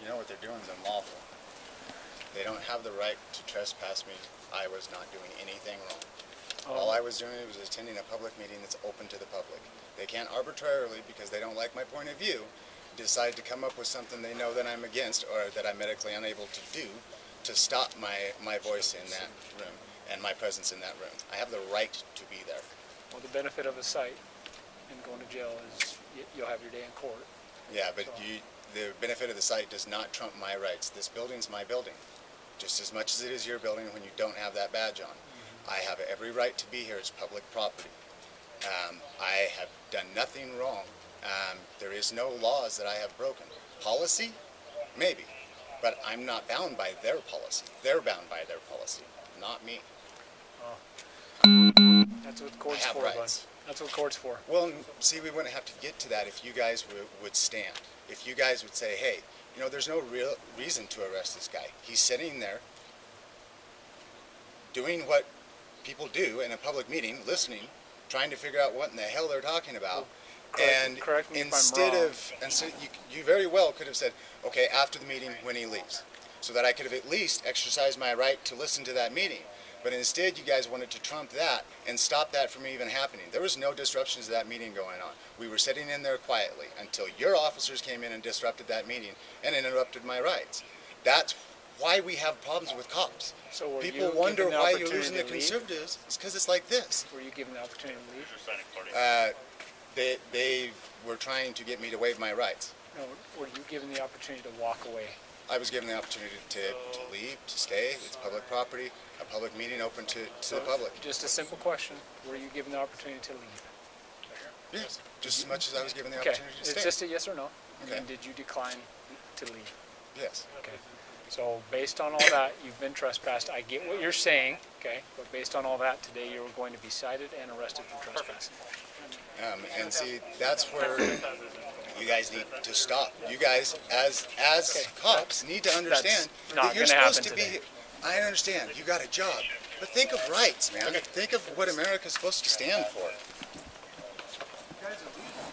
You know what they're doing is unlawful. They don't have the right to trespass me. I was not doing anything wrong. All I was doing was attending a public meeting that's open to the public. They can't arbitrarily, because they don't like my point of view, decide to come up with something they know that I'm against or that I'm medically unable to do to stop my voice in that room and my presence in that room. I have the right to be there. Well, the benefit of a cite and going to jail is you'll have your day in court. Yeah, but the benefit of the site does not trump my rights. This building's my building, just as much as it is your building when you don't have that badge on. I have every right to be here. It's public property. I have done nothing wrong. There is no laws that I have broken. Policy? Maybe. But I'm not bound by their policy. They're bound by their policy, not me. That's what the court's I have for, rights. bud. That's what the court's for. Well, see, we wouldn't have to get to that if you guys would stand. If you guys would say, hey, you know, there's no real reason to arrest this guy. He's sitting there doing what people do in a public meeting, listening, trying to figure out what in the hell they're talking about. Correct me if I'm wrong. You very well could have said, okay, after the meeting when he leaves, so that I could have at least exercised my right to listen to that meeting. But instead, you guys wanted to trump that and stop that from even happening. There was no disruptions to that meeting going on. We were sitting in there quietly until your officers came in and disrupted that meeting and interrupted my rights. That's why we have problems with cops. So were People you wonder given the why you're opportunity losing the to leave? conservatives. It's because it's like this. Were you given the opportunity to leave? They were trying to get me to waive my rights. No, were you given the opportunity to walk away? I was given the opportunity to leave, to stay. It's public property, a public meeting open to the public. Just a simple question. Were you given the opportunity to leave? Yes, just as much as I was given the Okay, opportunity to it's stay. just a yes or no. Okay. And did you decline to leave? Yes. Okay. So based on all that, you've been trespassed. I get what you're saying, okay? But based on all that, today you were going to be cited and arrested for trespassing. And see, that's where you guys need to stop. You guys, as cops, need to understand not that you're gonna supposed to happen be. I understand. You got a job, but think of rights, man. Think of what America's supposed to stand for. You guys are leaving.